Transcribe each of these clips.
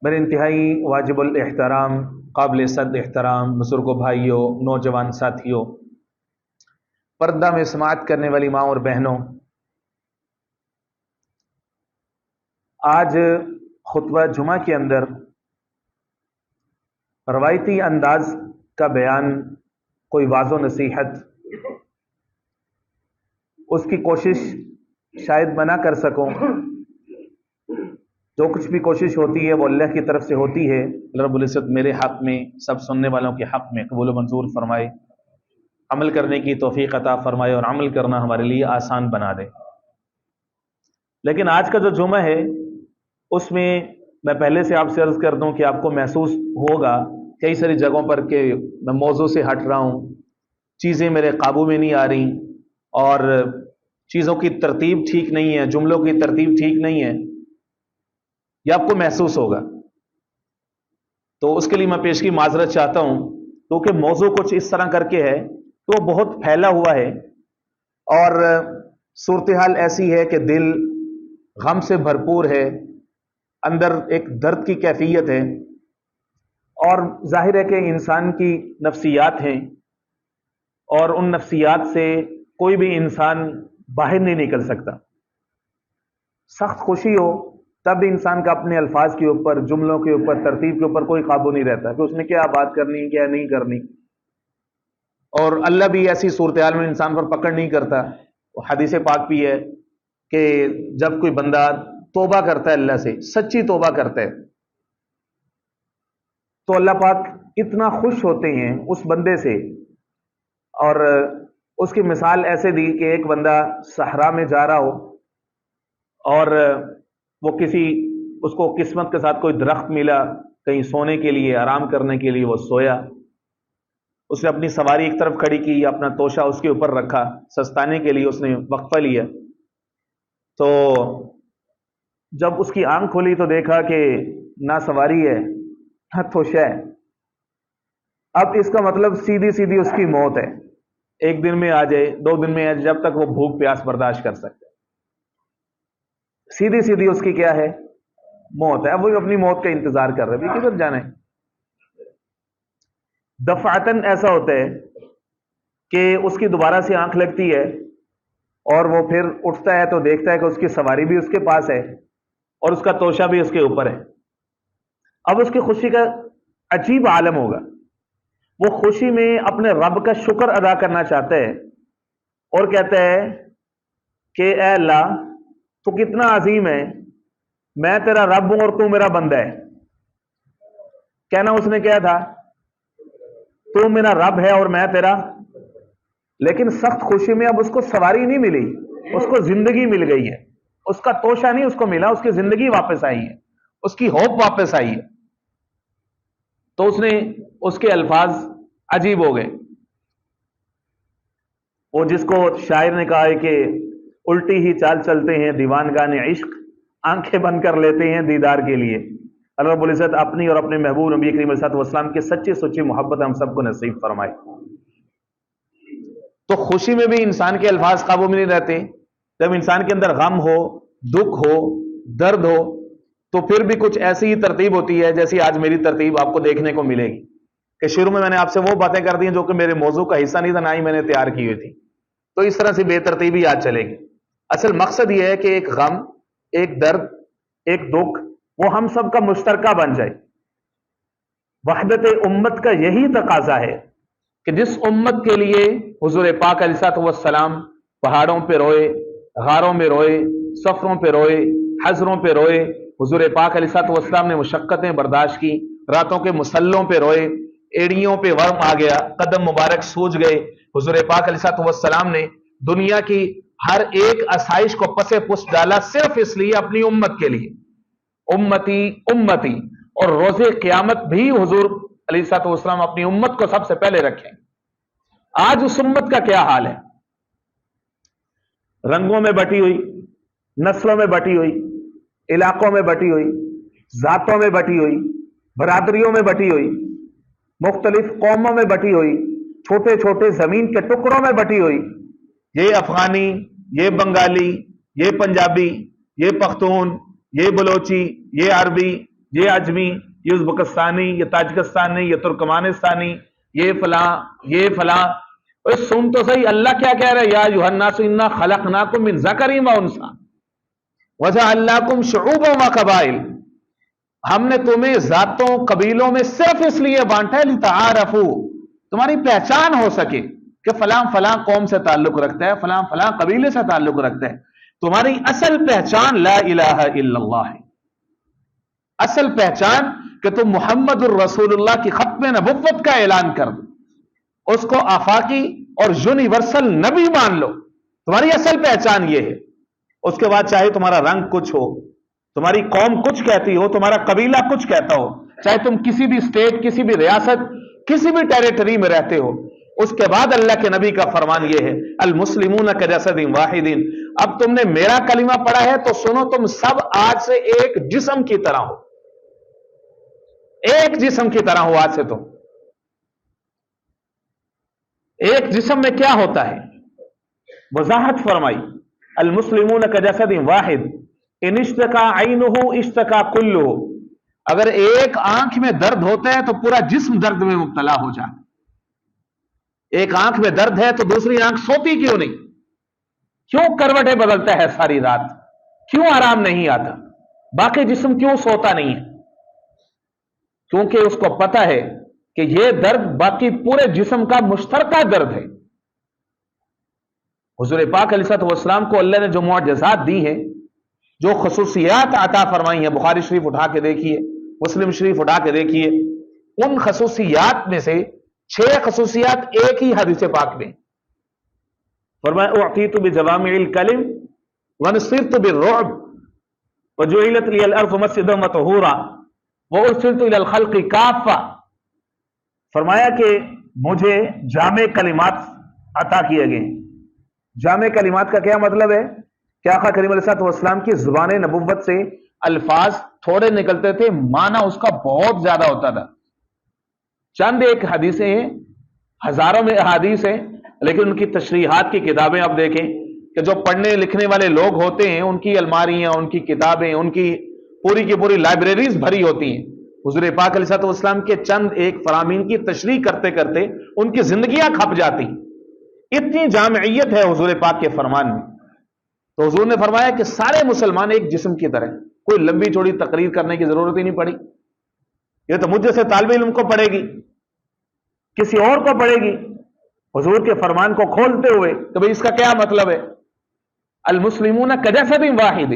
میرے انتہائی واجب الاحترام، قابل صد احترام بزرگوں، بھائیوں، نوجوان ساتھیوں، پردہ میں سماعت کرنے والی ماں اور بہنوں، آج خطبہ جمعہ کے اندر روایتی انداز کا بیان، کوئی واضح نصیحت، اس کی کوشش شاید میں نہ کر سکوں۔ جو کچھ بھی کوشش ہوتی ہے وہ اللہ کی طرف سے ہوتی ہے۔ اللہ رب العزت میرے حق میں، سب سننے والوں کے حق میں قبول و منظور فرمائے، عمل کرنے کی توفیق عطا فرمائے اور عمل کرنا ہمارے لیے آسان بنا دے۔ لیکن آج کا جو جمعہ ہے اس میں میں پہلے سے آپ سے عرض کر دوں کہ آپ کو محسوس ہوگا کئی ساری جگہوں پر کہ میں موضوع سے ہٹ رہا ہوں، چیزیں میرے قابو میں نہیں آ رہی اور چیزوں کی ترتیب ٹھیک نہیں ہے، جملوں کی ترتیب ٹھیک نہیں ہے، یہ آپ کو محسوس ہوگا۔ تو اس کے لیے میں پیشگی معذرت چاہتا ہوں، کیونکہ موضوع کچھ اس طرح کر کے ہے کہ وہ بہت پھیلا ہوا ہے اور صورتحال ایسی ہے کہ دل غم سے بھرپور ہے، اندر ایک درد کی کیفیت ہے، اور ظاہر ہے کہ انسان کی نفسیات ہیں اور ان نفسیات سے کوئی بھی انسان باہر نہیں نکل سکتا۔ سخت خوشی ہو تب بھی انسان کا اپنے الفاظ کے اوپر، جملوں کے اوپر، ترتیب کے اوپر کوئی قابو نہیں رہتا کہ اس میں کیا بات کرنی، کیا نہیں کرنی، اور اللہ بھی ایسی صورتحال میں انسان پر پکڑ نہیں کرتا۔ وہ حدیث پاک بھی ہے کہ جب کوئی بندہ توبہ کرتا ہے اللہ سے، سچی توبہ کرتا ہے، تو اللہ پاک اتنا خوش ہوتے ہیں اس بندے سے، اور اس کی مثال ایسے دی کہ ایک بندہ صحرا میں جا رہا ہو اور وہ اس کو قسمت کے ساتھ کوئی درخت ملا کہیں سونے کے لیے، آرام کرنے کے لیے، وہ سویا، اس نے اپنی سواری ایک طرف کھڑی کی، اپنا توشہ اس کے اوپر رکھا، سستانے کے لیے اس نے وقفہ لیا، تو جب اس کی آنکھ کھولی تو دیکھا کہ نہ سواری ہے نہ توشہ ہے۔ اب اس کا مطلب سیدھی سیدھی اس کی موت ہے، ایک دن میں آ جائے، 2 دن میں آ جائے، جب تک وہ بھوک پیاس برداشت کر سکتے، سیدھی سیدھی اس کی کیا ہے؟ موت ہے۔ اب وہ اپنی موت کا انتظار کر رہے ہیں، کدھر جانا ہے؟ دفعتاً ایسا ہوتا ہے کہ اس کی دوبارہ سے آنکھ لگتی ہے اور وہ پھر اٹھتا ہے تو دیکھتا ہے کہ اس کی سواری بھی اس کے پاس ہے اور اس کا توشہ بھی اس کے اوپر ہے۔ اب اس کی خوشی کا عجیب عالم ہوگا، وہ خوشی میں اپنے رب کا شکر ادا کرنا چاہتا ہے اور کہتا ہے کہ اے اللہ تو کتنا عظیم ہے، میں تیرا رب ہوں اور تو میرا بندہ ہے۔ کہنا اس نے کیا تھا؟ تو میرا رب ہے اور میں تیرا۔ لیکن سخت خوشی میں اب اس کو سواری نہیں ملی، اس کو زندگی مل گئی ہے، اس کا توشہ نہیں اس کو ملا، اس کی زندگی واپس آئی ہے، اس کی ہوپ واپس آئی ہے۔ تو اس کے الفاظ عجیب ہو گئے، وہ جس کو شاعر نے کہا ہے کہ الٹی ہی چال چلتے ہیں دیوانگان عشق، آنکھیں بند کر لیتے ہیں دیدار کے لیے۔ اللہ رب العزت اپنی اور اپنے محبوب نبی کریم صلی اللہ علیہ وسلم کے سچی سچی محبت ہم سب کو نصیب فرمائے۔ تو خوشی میں بھی انسان کے الفاظ قابو میں نہیں رہتے، جب انسان کے اندر غم ہو، دکھ ہو، درد ہو، تو پھر بھی کچھ ایسی ہی ترتیب ہوتی ہے جیسی آج میری ترتیب آپ کو دیکھنے کو ملے گی کہ شروع میں نے آپ سے وہ باتیں کر دی ہیں جو کہ میرے موضوع کا حصہ نہیں تھا، نہ ہی میں نے تیار کی ہوئی تھی، تو اس طرح سے بے ترتیبی آج چلے گی۔ اصل مقصد یہ ہے کہ ایک غم، ایک درد، ایک دکھ وہ ہم سب کا مشترکہ بن جائے۔ وحدت امت کا یہی تقاضا ہے کہ جس امت کے لیے حضور پاک علیہ الصلوۃ والسلام پہاڑوں پہ روئے، غاروں میں روئے، سفروں پہ روئے، حضروں پہ روئے، حضور پاک علیہ الصلوۃ والسلام نے مشقتیں برداشت کی، راتوں کے مسلوں پہ روئے، ایڑیوں پہ ورم آ گیا، قدم مبارک سوج گئے، حضور پاک علیہ الصلوۃ والسلام نے دنیا کی ہر ایک آسائش کو پسے پس ڈالا صرف اس لیے اپنی امت کے لیے، امتی امتی، اور روز قیامت بھی حضور علیہ الصلوۃ والسلام اپنی امت کو سب سے پہلے رکھیں۔ آج اس امت کا کیا حال ہے؟ رنگوں میں بٹی ہوئی، نسلوں میں بٹی ہوئی، علاقوں میں بٹی ہوئی، ذاتوں میں بٹی ہوئی، برادریوں میں بٹی ہوئی، مختلف قوموں میں بٹی ہوئی، چھوٹے چھوٹے زمین کے ٹکڑوں میں بٹی ہوئی، یہ افغانی، یہ بنگالی، یہ پنجابی، یہ پختون، یہ بلوچی، یہ عربی، یہ اجمی، یہ ازبکستانی، یہ تاجکستانی، یہ ترکمانستانی، یہ فلاں، یہ فلاں. سن تو صحیح، اللہ کیا کہہ رہا ہے؟ یا ایھا الناس انا خلقناکم من ذکر و انثی وجعلناکم شعوبا و قبائل. ہم نے تمہیں ذاتوں قبیلوں میں صرف اس لیے بانٹا ہے لتعارفوا، تمہاری پہچان ہو سکے کہ فلاں فلاں قوم سے تعلق رکھتا ہے، فلاں فلاں قبیلے سے تعلق رکھتا ہے. تمہاری اصل پہچان لا الہ الا اللہ ہے. اصل پہچان کہ تم محمد الرسول اللہ کی ختم نبوت کا اعلان کر دو، اس کو آفاقی اور یونیورسل نبی مان لو. تمہاری اصل پہچان یہ ہے. اس کے بعد چاہے تمہارا رنگ کچھ ہو، تمہاری قوم کچھ کہتی ہو، تمہارا قبیلہ کچھ کہتا ہو، چاہے تم کسی بھی اسٹیٹ، کسی بھی ریاست، کسی بھی ٹیریٹری میں رہتے ہو، اس کے بعد اللہ کے نبی کا فرمان یہ ہے المسلمون کجسد واحد. اب تم نے میرا کلمہ پڑھا ہے تو سنو، تم سب آج سے ایک جسم کی طرح ہو، ایک جسم کی طرح ہو. آج سے تم ایک جسم میں کیا ہوتا ہے؟ وضاحت فرمائی المسلمون کجسد واحد ان اشتکا عینہ اشتکا کلہ. اگر ایک آنکھ میں درد ہوتا ہے تو پورا جسم درد میں مبتلا ہو جاتا. ایک آنکھ میں درد ہے تو دوسری آنکھ سوتی کیوں نہیں؟ کیوں کروٹیں بدلتا ہے ساری رات؟ کیوں آرام نہیں آتا؟ باقی جسم کیوں سوتا نہیں ہے؟ کیونکہ اس کو پتا ہے کہ یہ درد باقی پورے جسم کا مشترکہ درد ہے. حضور پاک علیہ الصلوۃ والسلام کو اللہ نے جو معجزات دی ہیں، جو خصوصیات عطا فرمائی ہیں، بخاری شریف اٹھا کے دیکھیے، مسلم شریف اٹھا کے دیکھیے، ان خصوصیات میں سے 6 خصوصیات ایک ہی حدیث پاک میں. فرمایا اعطیت بجوامع الکلم ونصرت بالرعب وجعلت لی الارض مسجدا وطہورا وارسلت الی الخلق کافہ. فرمایا کہ مجھے جامع کلمات عطا کیے گئے. جامع کلمات کا کیا مطلب ہے؟ کہ آقا کریم علیہ الصلوۃ والسلام کی زبان نبوت سے الفاظ تھوڑے نکلتے تھے، معنی اس کا بہت زیادہ ہوتا تھا. چند ایک حدیثیں ہیں، ہزاروں میں احادیث ہیں، لیکن ان کی تشریحات کی کتابیں آپ دیکھیں کہ جو پڑھنے لکھنے والے لوگ ہوتے ہیں ان کی الماریاں، ان کی کتابیں، ان کی پوری لائبریریز بھری ہوتی ہیں. حضور پاک علیہ الصلوۃ والسلام کے چند ایک فرامین کی تشریح کرتے کرتے ان کی زندگیاں کھپ جاتی. اتنی جامعیت ہے حضور پاک کے فرمان میں. تو حضور نے فرمایا کہ سارے مسلمان ایک جسم کی طرح، کوئی لمبی چوڑی تقریر کرنے کی ضرورت ہی نہیں پڑی. یہ تو مجھ جیسے طالب علم کو پڑے گی، کسی اور کو پڑے گی، حضور کے فرمان کو کھولتے ہوئے کہ بھئی اس کا کیا مطلب ہے؟ المسلمون کجسد واحد،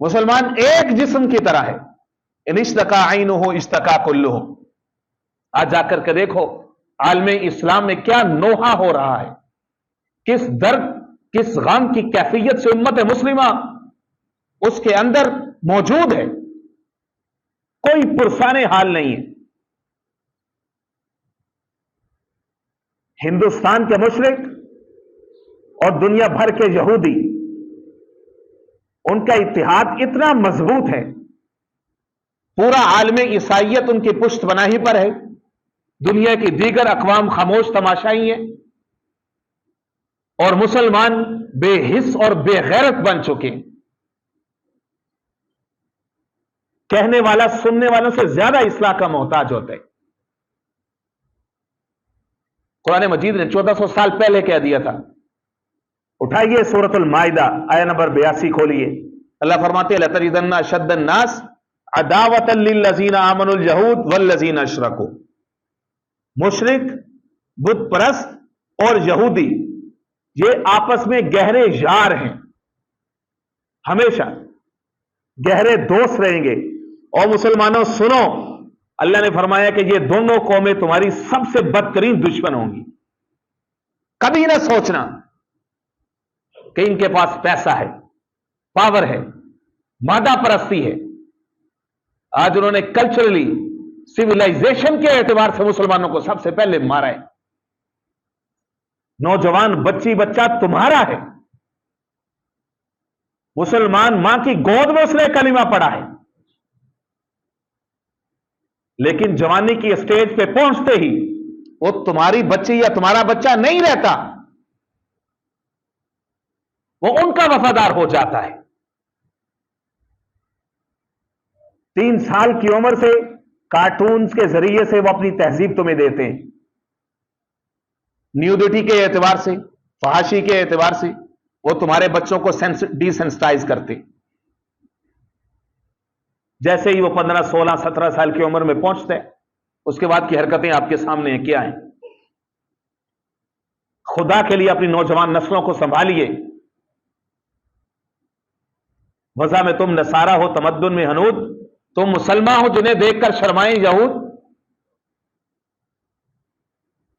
مسلمان ایک جسم کی طرح ہے. ان اشتکا عینہ اشتکا کلہ. آج جا کر کے دیکھو عالم اسلام میں کیا نوحہ ہو رہا ہے، کس درد، کس غم کی کیفیت سے امت مسلمہ اس کے اندر موجود ہے. کوئی پرسان حال نہیں ہے. ہندوستان کے مشرک اور دنیا بھر کے یہودی، ان کا اتحاد اتنا مضبوط ہے، پورا عالم عیسائیت ان کی پشت پناہی پر ہے، دنیا کی دیگر اقوام خاموش تماشائی ہیں، اور مسلمان بے حس اور بے غیرت بن چکے. کہنے والا سننے والوں سے زیادہ اصلاح کا محتاج ہوتا ہے. قرآن مجید نے 1400 سال پہلے کہہ دیا تھا. اٹھائیے سورۃ المائدہ آیہ نمبر 82 کھولیے. اللہ فرماتے ہیں لَتَجِدَنَّ أَشَدَّ النَّاسِ عَدَاوَةً لِلَّذِينَ آمَنُوا الْيَهُودَ وَالَّذِينَ أَشْرَكُوا. مشرک، بت پرست اور یہودی یہ آپس میں گہرے یار ہیں، ہمیشہ گہرے دوست رہیں گے. اور مسلمانوں سنو، اللہ نے فرمایا کہ یہ دونوں قومیں تمہاری سب سے بدترین دشمن ہوں گی. کبھی نہ سوچنا کہ ان کے پاس پیسہ ہے، پاور ہے، مادہ پرستی ہے. آج انہوں نے کلچرلی، سیولائزیشن کے اعتبار سے مسلمانوں کو سب سے پہلے مارا ہے. نوجوان بچی بچہ تمہارا ہے، مسلمان ماں کی گود میں اس نے کلمہ پڑھا ہے، لیکن جوانی کی اسٹیج پہ پہنچتے ہی وہ تمہاری بچی یا تمہارا بچہ نہیں رہتا، وہ ان کا وفادار ہو جاتا ہے. 3 سال کی عمر سے کارٹونز کے ذریعے سے وہ اپنی تہذیب تمہیں دیتے ہیں، نیوڈیٹی کے اعتبار سے، فحاشی کے اعتبار سے وہ تمہارے بچوں کو ڈی سینسٹائز کرتے. جیسے ہی وہ 15 16 17 سال کی عمر میں پہنچتے ہیں، اس کے بعد کی حرکتیں آپ کے سامنے ہیں. کیا ہیں؟ خدا کے لیے اپنی نوجوان نسلوں کو سنبھالیے. وضع میں تم نصارہ ہو، تمدن میں ہنود، تم مسلمان ہو جنہیں دیکھ کر شرمائیں یہود.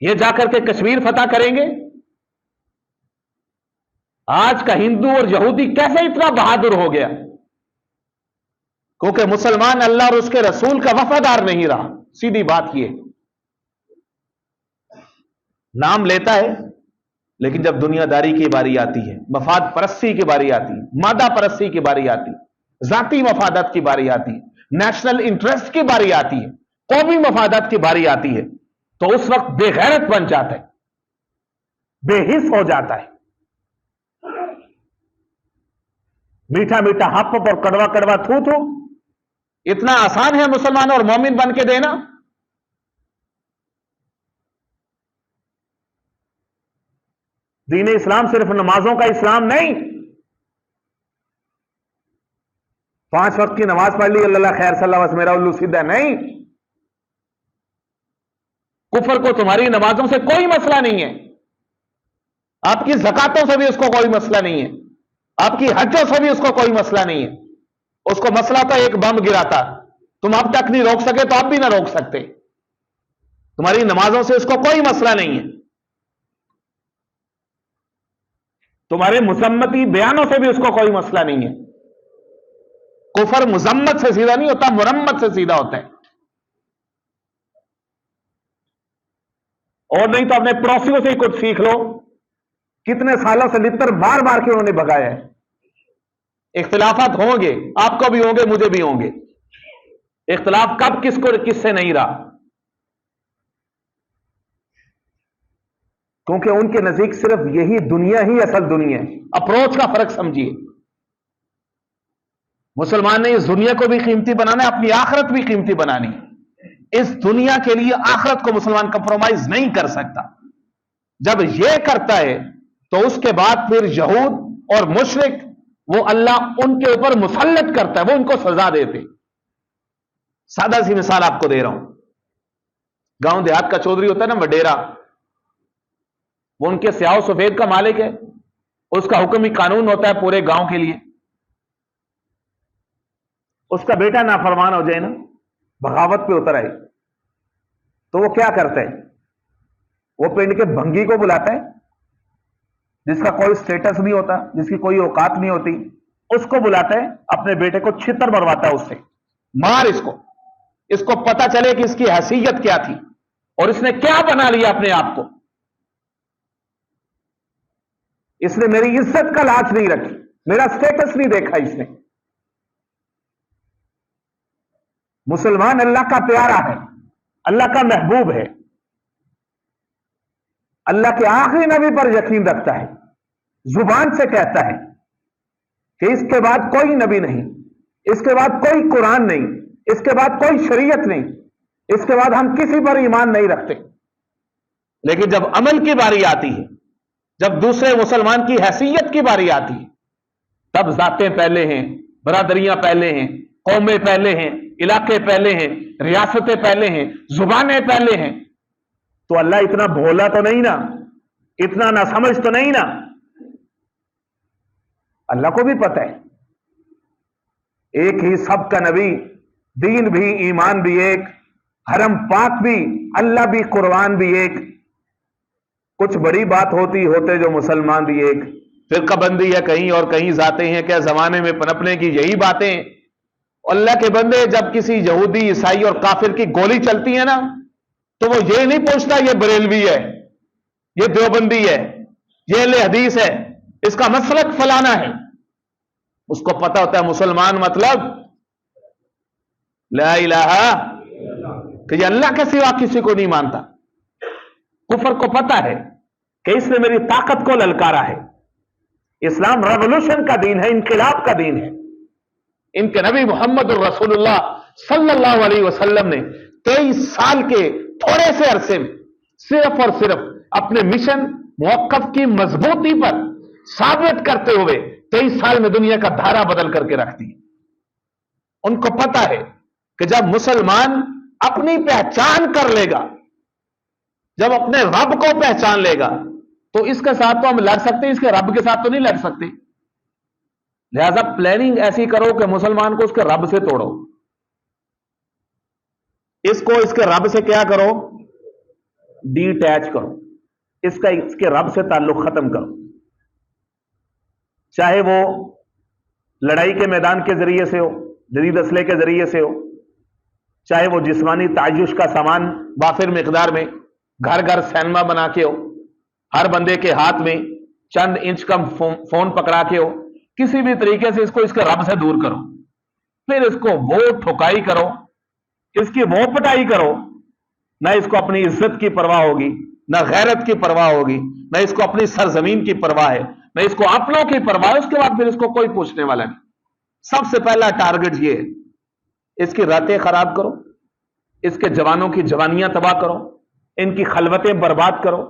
یہ جا کر کے کشمیر فتح کریں گے. آج کا ہندو اور یہودی کیسے اتنا بہادر ہو گیا؟ کیونکہ مسلمان اللہ اور اس کے رسول کا وفادار نہیں رہا. سیدھی بات یہ، نام لیتا ہے لیکن جب دنیا داری کی باری آتی ہے، مفاد پرستی کی باری آتی ہے، مادہ پرستی کی باری آتی ہے، ذاتی مفادات کی باری آتی ہے، نیشنل انٹرسٹ کی باری آتی ہے، قومی مفادات کی باری آتی ہے، تو اس وقت بے غیرت بن جاتا ہے، بے حس ہو جاتا ہے. میٹھا میٹھا ہپ اور کڑوا کڑوا تھو تھو اتنا آسان ہے مسلمان اور مومن بن کے دینا؟ دین اسلام صرف نمازوں کا اسلام نہیں. 5 وقت کی نماز پڑھ لی، اللہ خیر صلی اللہ وسلم میرا الو سیدھا نہیں. کفر کو تمہاری نمازوں سے کوئی مسئلہ نہیں ہے، آپ کی زکاتوں سے بھی اس کو کوئی مسئلہ نہیں ہے، آپ کی حجوں سے بھی اس کو کوئی مسئلہ نہیں ہے. اس کو مسئلہ تھا ایک بم گراتا، تم اب تک نہیں روک سکے تو اب بھی نہ روک سکتے. تمہاری نمازوں سے اس کو کوئی مسئلہ نہیں ہے، تمہارے مذمتی بیانوں سے بھی اس کو کوئی مسئلہ نہیں ہے. کفر مذمت سے سیدھا نہیں ہوتا، مرمت سے سیدھا ہوتا ہے. اور نہیں تو اپنے پڑوسیوں سے ہی کچھ سیکھ لو، کتنے سالوں سے لتر بار بار کے انہوں نے بگایا ہے. اختلافات ہوں گے، آپ کو بھی ہوں گے، مجھے بھی ہوں گے. اختلاف کب کس کو کس سے نہیں رہا؟ کیونکہ ان کے نزدیک صرف یہی دنیا ہی اصل دنیا ہے. اپروچ کا فرق سمجھیے. مسلمان نے اس دنیا کو بھی قیمتی بنانا ہے، اپنی آخرت بھی قیمتی بنانی. اس دنیا کے لیے آخرت کو مسلمان کمپرومائز نہیں کر سکتا. جب یہ کرتا ہے تو اس کے بعد پھر یہود اور مشرک وہ اللہ ان کے اوپر مسلط کرتا ہے، وہ ان کو سزا دیتے. سادہ سی مثال آپ کو دے رہا ہوں. گاؤں دیہات کا چودھری ہوتا ہے نا، وڈیرا، وہ ان کے سیاہ و سفید کا مالک ہے. اس کا حکم ہی قانون ہوتا ہے پورے گاؤں کے لیے. اس کا بیٹا نافرمان ہو جائے نا، بغاوت پہ اتر آئے، تو وہ کیا کرتا ہے؟ وہ پنڈ کے بھنگی کو بلاتا ہے، جس کا کوئی سٹیٹس نہیں ہوتا، جس کی کوئی اوقات نہیں ہوتی، اس کو بلاتا ہے، اپنے بیٹے کو چھتر مرواتا ہے، اس سے مار اس کو پتا چلے کہ اس کی حیثیت کیا تھی اور اس نے کیا بنا لیا اپنے آپ کو. اس نے میری عزت کا لاج نہیں رکھی، میرا سٹیٹس نہیں دیکھا اس نے. مسلمان اللہ کا پیارا ہے، اللہ کا محبوب ہے، اللہ کے آخری نبی پر یقین رکھتا ہے، زبان سے کہتا ہے کہ اس کے بعد کوئی نبی نہیں، اس کے بعد کوئی قرآن نہیں، اس کے بعد کوئی شریعت نہیں، اس کے بعد ہم کسی پر ایمان نہیں رکھتے. لیکن جب عمل کی باری آتی ہے، جب دوسرے مسلمان کی حیثیت کی باری آتی ہے، تب ذاتیں پہلے ہیں، برادریاں پہلے ہیں، قومیں پہلے ہیں، علاقے پہلے ہیں، ریاستیں پہلے ہیں، زبانیں پہلے ہیں. تو اللہ اتنا بھولا تو نہیں نا، اتنا نہ سمجھ تو نہیں نا. اللہ کو بھی پتہ ہے ایک ہی سب کا نبی، دین بھی، ایمان بھی ایک، حرم پاک بھی، اللہ بھی، قرآن بھی ایک. کچھ بڑی بات ہوتے جو مسلمان بھی ایک. فرقہ بندی ہے کہیں اور کہیں ذاتیں ہیں، کیا زمانے میں پنپنے کی یہی باتیں ہیں. اللہ کے بندے، جب کسی یہودی، عیسائی اور کافر کی گولی چلتی ہے نا، تو وہ یہ نہیں پوچھتا یہ بریلوی ہے، یہ دیوبندی ہے، یہ اہل حدیث ہے، اس کا مسلک فلانا ہے. اس کو پتا ہوتا ہے مسلمان مطلب لا الہ، کہ یہ اللہ کے سوا کسی کو نہیں مانتا. کفر کو پتا ہے کہ اس نے میری طاقت کو للکارا ہے. اسلام ریولوشن کا دین ہے، انقلاب کا دین ہے. ان کے نبی محمد الرسول اللہ صلی اللہ علیہ وسلم نے 23 سال کے تھوڑے سے عرصے میں صرف اور صرف اپنے مشن موقف کی مضبوطی پر ثابت کرتے ہوئے 23 سال میں دنیا کا دھارا بدل کر کے رکھ دی. ان کو پتا ہے کہ جب مسلمان اپنی پہچان کر لے گا، جب اپنے رب کو پہچان لے گا، تو اس کے ساتھ تو ہم لڑ سکتے ہیں، اس کے رب کے ساتھ تو نہیں لڑ سکتے. لہذا پلاننگ ایسی کرو کہ مسلمان کو اس کے رب سے توڑو، اس کو اس کے رب سے کیا کرو، ڈی اٹیچ کرو، اس کے رب سے تعلق ختم کرو. چاہے وہ لڑائی کے میدان کے ذریعے سے ہو، جدید اسلحے کے ذریعے سے ہو، چاہے وہ جسمانی تعیش کا سامان وافر مقدار میں گھر گھر سینما بنا کے ہو، ہر بندے کے ہاتھ میں چند انچ کا فون پکڑا کے ہو، کسی بھی طریقے سے اس کو اس کے رب سے دور کرو. پھر اس کو وہ ٹھکائی کرو، اس کی وہ پٹائی کرو، نہ اس کو اپنی عزت کی پرواہ ہوگی، نہ غیرت کی پرواہ ہوگی، نہ اس کو اپنی سرزمین کی پرواہ ہے، نہ اس کو اپنوں کی پرواہ ہے. اس کے بعد پھر اس کو کوئی پوچھنے والا نہیں. سب سے پہلا ٹارگٹ یہ ہے، اس کی راتیں خراب کرو، اس کے جوانوں کی جوانیاں تباہ کرو، ان کی خلوتیں برباد کرو.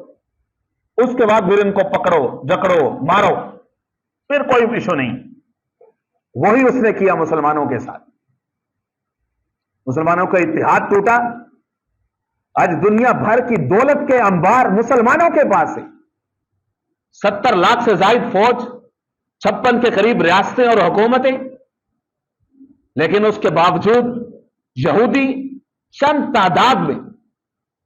اس کے بعد پھر ان کو پکڑو، جکڑو، مارو، پھر کوئی ایشو نہیں. وہی اس نے کیا مسلمانوں کے ساتھ. مسلمانوں کا اتحاد ٹوٹا. آج دنیا بھر کی دولت کے انبار مسلمانوں کے پاس ہے. 70 لاکھ سے زائد فوج، 56 کے قریب ریاستیں اور حکومتیں، لیکن اس کے باوجود یہودی چند تعداد میں،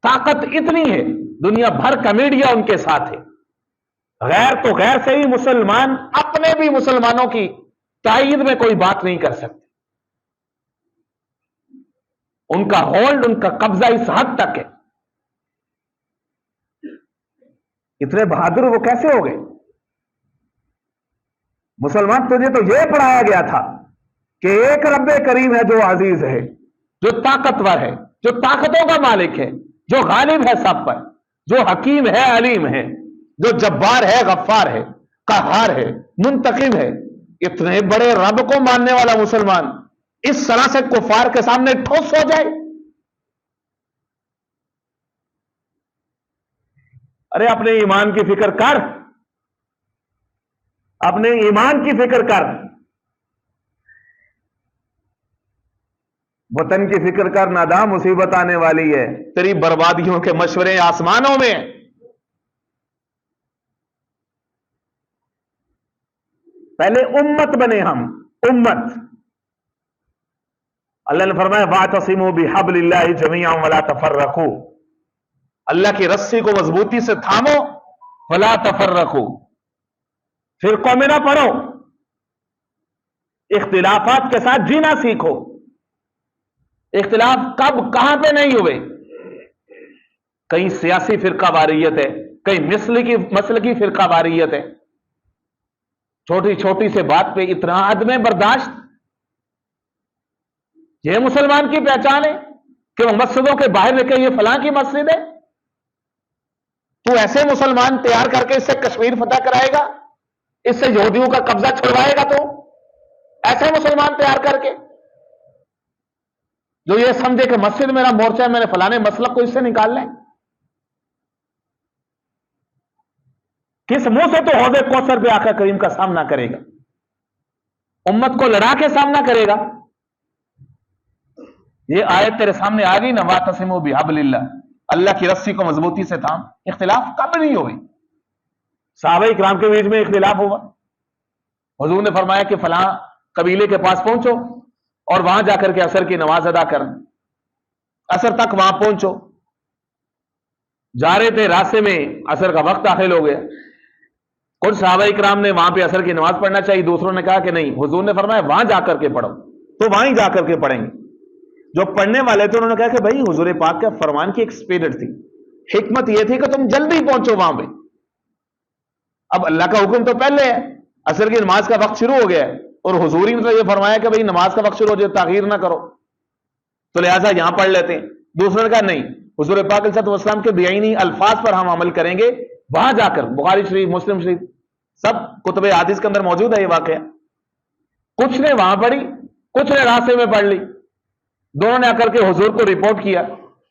طاقت اتنی ہے، دنیا بھر کا میڈیا ان کے ساتھ ہے. غیر تو غیر سے ہی مسلمان اپنے بھی مسلمانوں کی تائید میں کوئی بات نہیں کر سکتے. ان کا ہولڈ، ان کا قبضہ اس حد تک ہے. اتنے بہادر وہ کیسے ہو گئے؟ مسلمان تجھے تو یہ پڑھایا گیا تھا کہ ایک رب کریم ہے جو عزیز ہے، جو طاقتور ہے، جو طاقتوں کا مالک ہے، جو غالب ہے سب پر، جو حکیم ہے، علیم ہے، جو جبار ہے، غفار ہے، قہار ہے، منتقم ہے. اتنے بڑے رب کو ماننے والا مسلمان اس طرح سے کفار کے سامنے ٹھوس ہو جائے. ارے اپنے ایمان کی فکر کر، اپنے ایمان کی فکر کر، وطن کی فکر کر. نادام مصیبت آنے والی ہے، تیری بربادیوں کے مشورے آسمانوں میں. پہلے امت بنے ہم، امت. اللہ نے فرمایا وَاعْتَصِمُوا بِحَبْلِ اللَّهِ جَمِيعًا وَلَا تَفَرَّقُوا. اللہ کی رسی کو مضبوطی سے تھامو، وَلَا تَفَرَّقُوا، فرقوں میں نہ پڑو، اختلافات کے ساتھ جینا سیکھو. اختلاف کب کہاں پہ نہیں ہوئے؟ کہیں سیاسی فرقہ واریت ہے، کہیں مسلکی فرقہ واریت ہے. چھوٹی چھوٹی سے بات پہ اتنا عدم برداشت. یہ مسلمان کی پہچان ہے کہ وہ مسجدوں کے باہر نکلے یہ فلاں کی مسجد ہے. تو ایسے مسلمان تیار کر کے اس سے کشمیر فتح کرائے گا، اس سے یہودیوں کا قبضہ چھڑوائے گا؟ تو ایسے مسلمان تیار کر کے جو یہ سمجھے کہ مسجد میرا مورچہ ہے، میں نے فلانے مسلک کو اس سے نکال لیں. کس منہ سے تو حوض کوثر پہ آقا کریم کا سامنا کرے گا، امت کو لڑا کے سامنا کرے گا. یہ آیت تیرے سامنے آ گئی نا، وَاعْتَصِمُوا بِحَبْلِ اللَّهِ، اللہ کی رسی کو مضبوطی سے تھام. اختلاف کب نہیں ہوئی؟ صحابہ کرام کے بیچ میں اختلاف ہوا. حضور نے فرمایا کہ فلاں قبیلے کے پاس پہنچو اور وہاں جا کر کے عصر کی نماز ادا کریں. عصر تک وہاں پہنچو. جا رہے تھے، راستے میں عصر کا وقت داخل ہو گیا. کچھ صحابہ کرام نے وہاں پہ عصر کی نماز پڑھنا چاہیے، دوسروں نے کہا کہ نہیں. حضور نے فرمایا وہاں جا کر کے پڑھو، تو وہیں جا کر کے پڑھیں گے. جو پڑھنے والے تھے انہوں نے کہا کہ بھائی حضور پاک کے فرمان کی ایک اسپیڈ تھی، حکمت یہ تھی کہ تم جلدی پہنچو وہاں پہ. اب اللہ کا حکم تو پہلے ہے، عصر کی نماز کا وقت شروع ہو گیا ہے، اور حضور نے یہ فرمایا کہ بھائی نماز کا وقت شروع ہو جائے تاخیر نہ کرو، تو لہٰذا یہاں پڑھ لیتے ہیں. دوسروں نے کہا نہیں، حضور پاک علیہ الصلوۃ والسلام کے بیانی الفاظ پر ہم عمل کریں گے، وہاں جا کر. بخاری شریف، مسلم شریف، سب کتب حدیث کے اندر موجود ہے یہ واقعہ. کچھ نے وہاں پڑھی، کچھ نے راستے میں پڑھ لی. دونوں نے آ کر کے حضور کو رپورٹ کیا.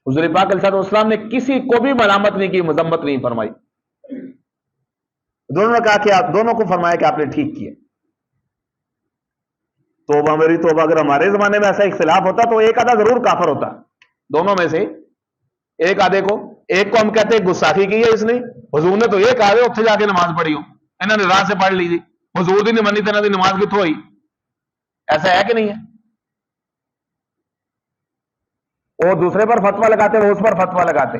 حضور پاک علیہ السلام نے کسی کو بھی ملامت نہیں کی، مذمت نہیں فرمائی. دونوں نے کہا کہ آپ دونوں کو فرمایا کہ آپ نے ٹھیک کیا. توبہ میری توبہ، اگر ہمارے زمانے میں ایسا اختلاف ہوتا تو ایک آدھا ضرور کافر ہوتا، دونوں میں سے ایک آدھے کو. ایک کو ہم کہتے ہیں گستاخی کی ہے اس نے، حضور نے تو یہ کہا اتنے جا کے نماز پڑھی ہو، انہوں نے راہ سے پڑھ لی تھی، حضور دی نہیں منی تو دی نماز کتوں ہوئی؟ ایسا ہے کہ نہیں ہے؟ وہ دوسرے پر فتوا لگاتے، وہ اس پر فتوا لگاتے.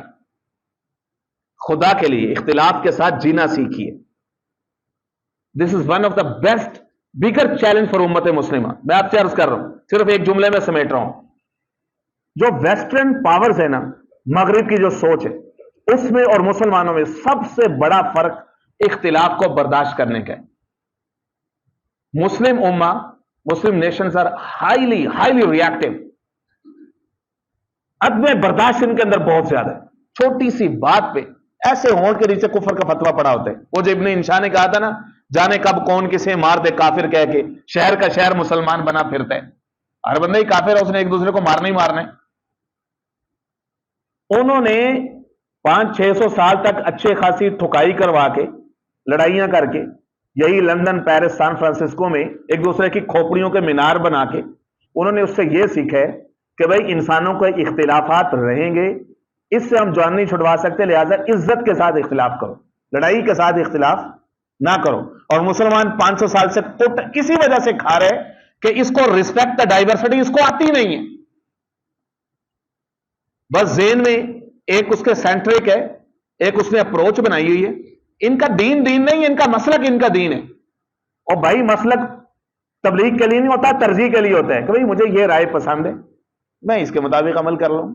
خدا کے لیے اختلاف کے ساتھ جینا سیکھیے. This is one of the best bigger challenge for امت مسلمہ. میں آپ سے عرض کر رہا ہوں، صرف ایک جملے میں سمیٹ رہا ہوں. جو ویسٹرن پاورز ہے نا، مغرب کی جو سوچ ہے، اس میں اور مسلمانوں میں سب سے بڑا فرق اختلاف کو برداشت کرنے کا ہے. مسلم امہ، مسلم نیشنز آر ہائیلی ریئیکٹیو. عدم برداشت ان کے اندر بہت زیادہ ہے. چھوٹی سی بات پہ ایسے ہونٹ کے نیچے کفر کا فتوا پڑا ہوتا ہے. وہ جو ابن انشا نے کہا تھا نا، جانے کب کون کسے مار دے کافر کہہ کے، شہر کا شہر مسلمان بنا پھرتا ہے. ہر بندہ ہی کافر ہے، اس نے ایک دوسرے کو مارنا ہی مارنا ہے. انہوں نے 500-600 سال تک اچھے خاصی ٹھکائی کروا کے، لڑائیاں کر کے، یہی لندن، پیرس، سان فرانسسکو میں ایک دوسرے کی کھوپڑیوں کے مینار بنا کے، انہوں نے اس سے یہ سیکھا ہے کہ بھائی انسانوں کے اختلافات رہیں گے، اس سے ہم جان نہیں چھڑوا سکتے، لہٰذا عزت کے ساتھ اختلاف کرو، لڑائی کے ساتھ اختلاف نہ کرو. اور مسلمان 500 سال سے کسی وجہ سے کھا رہے کہ اس کو ریسپیکٹ دا ڈائیورسٹی اس کو آتی نہیں ہے. بس ذہن میں ایک اس کے سینٹرک ہے، ایک اس نے اپروچ بنائی ہوئی ہے. ان کا دین نہیں ہے، ان کا مسلک ان کا دین ہے. اور بھائی مسلک تبلیغ کے لیے نہیں ہوتا، ترجیح کے لیے ہوتا ہے کہ بھائی مجھے یہ رائے پسند ہے، میں اس کے مطابق عمل کر لوں.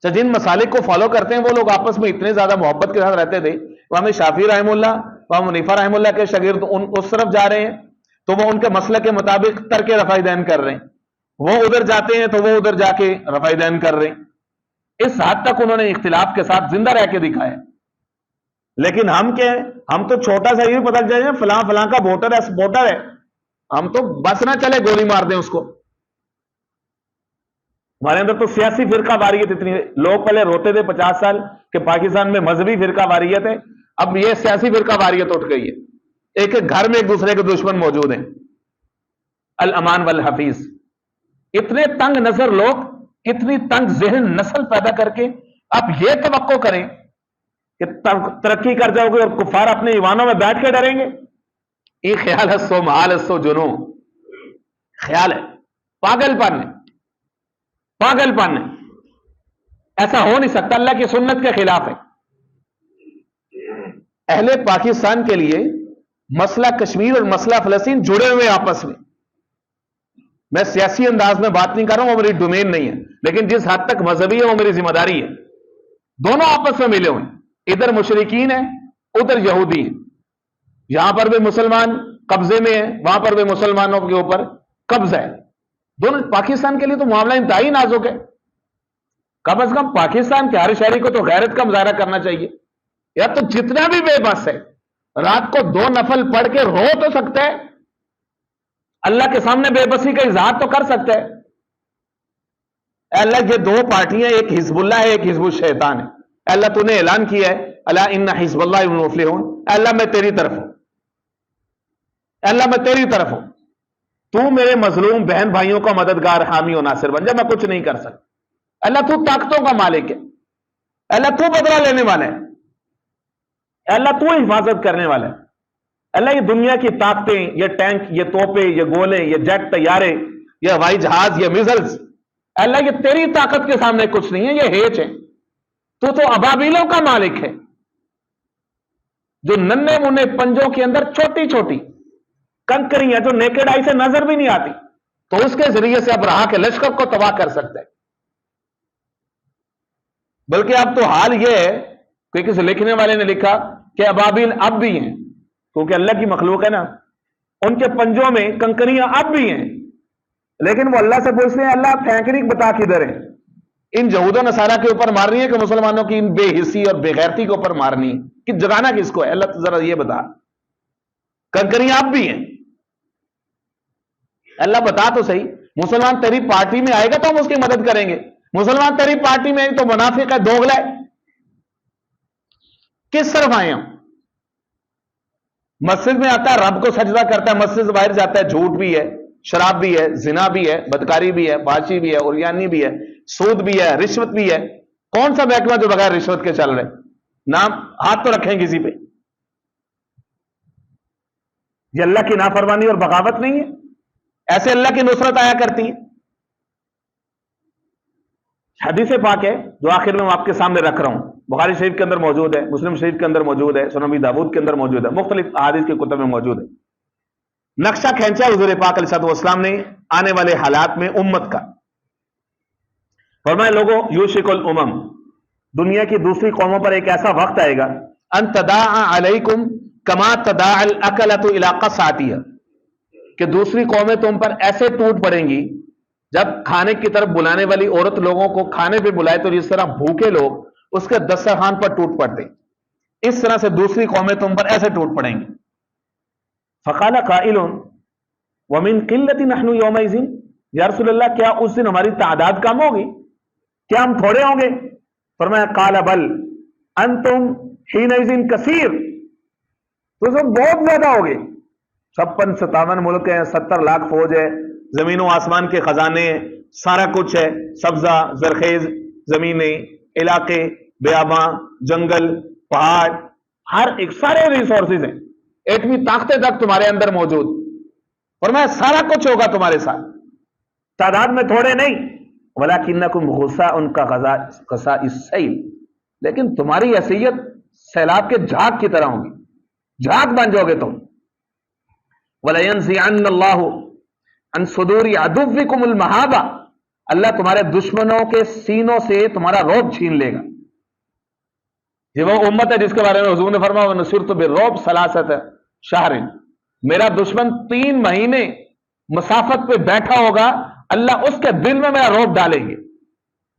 جن مسالک کو فالو کرتے ہیں وہ لوگ آپس میں اتنے زیادہ محبت کے ساتھ رہتے تھے. امام شافعی رحمہ اللہ، امام حنیفہ رحمہ اللہ کے شاگرد اس طرف جا رہے ہیں تو وہ ان کے مسلک کے مطابق ترک رفع دین کر رہے ہیں، وہ ادھر جاتے ہیں تو وہ ادھر جا کے رفع دین کر رہے ہیں. اس حد تک انہوں نے اختلاف کے ساتھ زندہ رہ کے دکھایا. لیکن ہم کیا ہے، ہم تو چھوٹا سا یہ پتہ چل جائے فلاں فلاں کا ووٹر ہے، سپورٹر ہے، ہم تو بس نہ چلے گولی مار دیں اس کو. ہمارے اندر تو سیاسی فرقہ واریت اتنی ہے. لوگ پہلے روتے تھے 50 سال کہ پاکستان میں مذہبی فرقہ واریت ہے، اب یہ سیاسی فرقہ واریت اٹھ گئی ہے. ایک ایک گھر میں ایک دوسرے کے دشمن موجود ہیں. الامان والحفیظ. اتنے تنگ نظر لوگ، اتنی تنگ ذہن نسل پیدا کر کے آپ یہ توقع کریں کہ ترقی کر جاؤ گے اور کفار اپنے ایوانوں میں بیٹھ کے ڈریں گے. یہ خیال ہے سو محال ہے سو جنو، خیال ہے، پاگل پن ہے، پاگل پن ہے. ایسا ہو نہیں سکتا، اللہ کی سنت کے خلاف ہے. اہل پاکستان کے لیے مسئلہ کشمیر اور مسئلہ فلسطین جڑے ہوئے آپس میں. میں سیاسی انداز میں بات نہیں کر رہا ہوں، وہ میری ڈومین نہیں ہے، لیکن جس حد تک مذہبی ہے وہ میری ذمہ داری ہے. دونوں آپس میں ملے ہوئے، ادھر مشرکین ہیں، ادھر یہودی ہیں. یہاں پر بھی مسلمان قبضے میں ہیں، وہاں پر بھی مسلمانوں کے اوپر قبضہ ہے. دونوں. پاکستان کے لیے تو معاملہ انتہائی نازک ہے. کم از کم پاکستان کے ہر شہری کو تو غیرت کا مظاہرہ کرنا چاہیے. یا تو جتنا بھی بے بس ہے رات کو 2 نفل پڑھ کے رو تو سکتا ہے، اللہ کے سامنے بے بسی کا اظہار تو کر سکتا ہے. اے اللہ یہ 2 پارٹیاں، ایک حزب اللہ ہے، ایک حزب الشیطان ہے. اے اللہ تو نے اعلان کیا ہے الا ان حزب اللہ هم المفلحون. اے اللہ میں تیری طرف ہوں، اے اللہ میں تیری طرف ہوں، تو میرے مظلوم بہن بھائیوں کا مددگار، حامی و ناصر بن جا. میں کچھ نہیں کر سکتا. اللہ تو طاقتوں کا مالک ہے، اللہ تو بدلہ لینے والا ہے، اللہ تو حفاظت کرنے والا ہے. اللہ یہ دنیا کی طاقتیں، یہ ٹینک، یہ توپے، یہ گولے، یہ جیٹ طیارے، یہ ہوائی جہاز، یہ میزلز، اللہ یہ تیری طاقت کے سامنے کچھ نہیں ہے، یہ ہیچ ہے. تو ابابیلوں کا مالک ہے جو ننھے منھے پنجوں کے اندر چھوٹی چھوٹی کنکریاں جو نیکڈ آئی سے نظر بھی نہیں آتی، تو اس کے ذریعے سے ابراہا کے لشکر کو تباہ کر سکتا ہے. بلکہ اب تو حال یہ ہے کہ کسی لکھنے والے نے لکھا کہ ابابیل اب بھی ہیں، کیونکہ اللہ کی مخلوق ہے نا، ان کے پنجوں میں کنکریاں اب بھی ہیں، لیکن وہ اللہ سے پوچھتے ہیں اللہ پھینکنے بتا کدھر ہے. ان یہود و نصارہ کے اوپر مارنی ہے کہ مسلمانوں کی ان بے حسی اور بے غیرتی کے اوپر مارنی ہے کہ جگانا کس کو ہے؟ اللہ ذرا یہ بتا. کنکریاں اب بھی ہیں، اللہ بتا تو صحیح. مسلمان تیری پارٹی میں آئے گا تو ہم اس کی مدد کریں گے، مسلمان تیری پارٹی میں تو منافق ہے، دوغلا ہے، کس طرف آئے ہم؟ مسجد میں آتا ہے رب کو سجدہ کرتا ہے، مسجد سے باہر جاتا ہے جھوٹ بھی ہے، شراب بھی ہے، زنا بھی ہے، بدکاری بھی ہے، فحشی بھی ہے، عریانی بھی ہے، سود بھی ہے، رشوت بھی ہے۔ کون سا محکمہ جو بغیر رشوت کے چل رہے؟ نام ہاتھ تو رکھیں کسی پہ۔ یہ اللہ کی نافرمانی اور بغاوت نہیں ہے؟ ایسے اللہ کی نصرت آیا کرتی ہے۔ حدیث پاک ہے جو آخر میں آپ کے سامنے رکھ رہا ہوں، بخاری شریف کے اندر موجود ہے، مسلم شریف کے اندر موجود ہے، سنن ابی داؤد کے اندر موجود ہے، مختلف احادیث کے کتب میں موجود ہے۔ نقشہ کھینچا حضور پاک علیہ السلام نے آنے والے حالات میں امت کا۔ فرمایا لوگوں، یوشک الامم، دنیا کی دوسری قوموں پر ایک ایسا وقت آئے گا، ان تداعى علیکم کما تداعى الاکلۃ الی قصعتها، کہ دوسری قومیں تم پر ایسے ٹوٹ پڑیں گی، جب کھانے کی طرف بلانے والی عورت لوگوں کو کھانے پہ بلائے تو جس طرح بھوکے لوگ اس کے دسترخوان پر ٹوٹ پڑتے، اس طرح سے دوسری قومیں تم پر ایسے ٹوٹ پڑیں گی۔ فقال قائل ومن قلۃ نحن یومئذ، یا رسول اللہ کیا اس دن ہماری تعداد کم ہوگی؟ کیا ہم تھوڑے ہوں گے؟ فرمایا قال بل انتم حینئذ کثیر، تو سب بہت زیادہ ہوگے۔ 56-57 ملک ہیں، 70 لاکھ فوج ہے، زمین و آسمان کے خزانے، سارا کچھ ہے، سبزہ زرخیز زمینیں، علاقے، بیاباں، جنگل، پہاڑ، ہر ایک سارے ریسورسز ہیں، ایٹمی طاقتیں تک تمہارے اندر موجود، فرمایا سارا کچھ ہوگا تمہارے ساتھ، تعداد میں تھوڑے نہیں۔ وَلَكِنَّكُمْ غُثَاءٌ كَغَثَاءِ السَّيْلِ، لیکن تمہاری حیثیت سیلاب کے جھاگ کی طرح ہوگی، جھاگ بن جاؤ گے تم۔ وَلَيَنزِعَنَّ اللَّهُ عَنْ صُدُورِ عَدُوِّكُمُ الْمَهَابَةَ، اللہ تمہارے دشمنوں کے سینوں سے تمہارا رعب چھین لے گا۔ یہ وہ امت ہے جس کے بارے میں حضور نے فرمایا وَنُصِرْتُ بِالرُّعْبِ ثَلَاثَةَ شَهْرٍ، میرا دشمن 3 مہینے مسافت پہ بیٹھا ہوگا، اللہ اس کے دل میں میرا رعب ڈالیں گے۔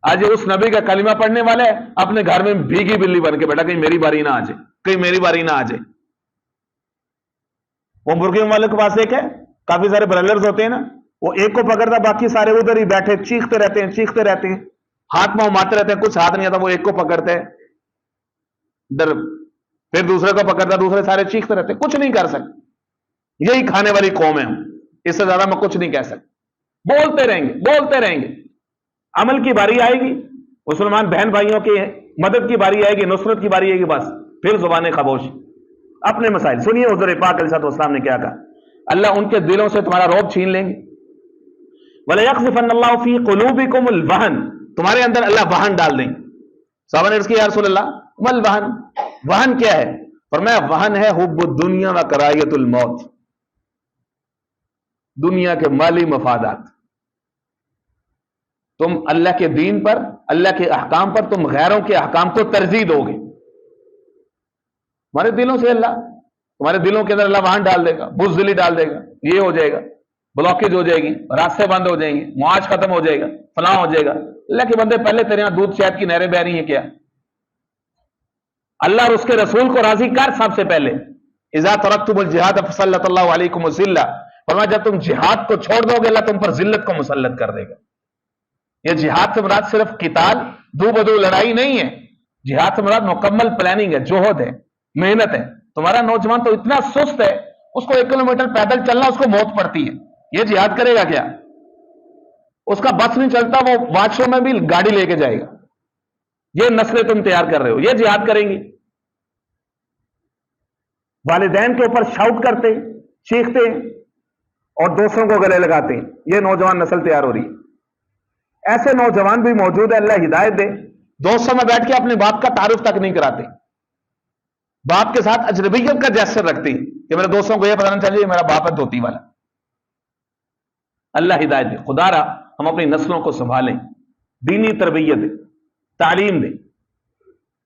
آج اس نبی کا کلمہ پڑھنے والے اپنے گھر میں بھیگی بلی بن کے بیٹھا، کہیں میری باری نہ آ جائے، کہیں میری باری نہ آ جائے۔ وہ مرغیوں والے کے پاس ایک ہے، کافی سارے برلرز ہوتے ہیں نا، وہ ایک کو پکڑتا باقی سارے ادھر ہی بیٹھے چیختے رہتے ہیں، چیختے رہتے ہیں، ہاتھ پاؤں مارتے رہتے ہیں، کچھ ہاتھ نہیں آتا، وہ ایک کو پکڑتے ہیں ادھر، پھر دوسرے کو پکڑتا، دوسرے سارے چیختے رہتے ہیں، کچھ نہیں کر سکتے۔ یہی کھانے والی قوم ہے، اس سے زیادہ میں کچھ نہیں کہہ سکتا، بولتے رہیں گے، بولتے رہیں گے۔ عمل کی باری آئے گی، مسلمان بہن بھائیوں کی مدد کی باری آئے گی، نصرت کی باری آئے گی، بس پھر زبانیں خاموش، اپنے مسائل۔ سنیے حضور پاک علیہ السلام نے کیا کہا، اللہ ان کے دلوں سے تمہارا رعب چھین لیں گے۔ وَلَيَقْذِفَنَّ اللَّهُ فِي قُلُوبِكُمُ الْوَهْنَ، تمہارے اندر اللہ وہن ڈال دیں گے۔ صحابہ نے عرض کیا یا رسول اللہ مل وہن، وہن کیا ہے؟ فرمایا وہن ہے حب الدنیا و کراہیت الموت، دنیا کے مالی مفادات۔ تم اللہ کے دین پر، اللہ کے احکام پر، تم غیروں کے احکام کو ترجیح دو گے، تمہارے دلوں سے اللہ، تمہارے دلوں کے اندر اللہ وہن ڈال دے گا، بزدلی ڈال دے گا، یہ ہو جائے گا، بلاکیج ہو جائے گی، راستے بند ہو جائیں گے، معاش ختم ہو جائے گا، فلاں ہو جائے گا۔ اللہ کے بندے پہلے تیرے یہاں دودھ شہد کی نہریں بہ رہی ہیں کیا؟ اللہ اور اس کے رسول کو راضی کر سب سے پہلے۔ اذا ترکتم الجہاد فسلط اللہ علیکم الذلہ، فرمایا جب تم جہاد کو چھوڑ دو گے اللہ تم پر ذلت کو مسلط کر دے گا۔ یہ جہاد سے مراد صرف قتال، دو بدو لڑائی نہیں ہے، جہاد سے مراد مکمل پلاننگ ہے، جوہد ہے، محنت ہے۔ تمہارا نوجوان تو اتنا سست ہے، اس کو 1 کلومیٹر پیدل چلنا اس کو موت پڑتی ہے، یہ جہاد کرے گا کیا؟ اس کا بس نہیں چلتا، وہ بادشاہ میں بھی گاڑی لے کے جائے گا۔ یہ نسلیں تم تیار کر رہے ہو، یہ جہاد کریں گی؟ والدین کے اوپر شاؤٹ کرتے، چیختے اور دوسروں کو گلے لگاتے ہیں، یہ نوجوان نسل تیار ہو رہی ہے۔ ایسے نوجوان بھی موجود ہے، اللہ ہدایت دے، دوستوں میں بیٹھ کے اپنے باپ کا تعارف تک نہیں کراتے، باپ کے ساتھ اجنبیت کا جیسر رکھتے کہ میرے دوستوں کو یہ پتہ نہیں چاہیے میرا باپ ہے دھوتی والا۔ اللہ ہدایت دے، خدا را ہم اپنی نسلوں کو سنبھالیں، دینی تربیت دے، تعلیم دے،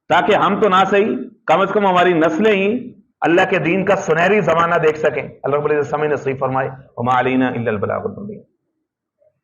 تاکہ ہم تو نہ صحیح کم از کم ہماری نسلیں ہی اللہ کے دین کا سنہری زمانہ دیکھ سکیں۔ اللہ رب العزت سمجھ نصیب فرمائے۔ وما علینا الا البلاغ المبین۔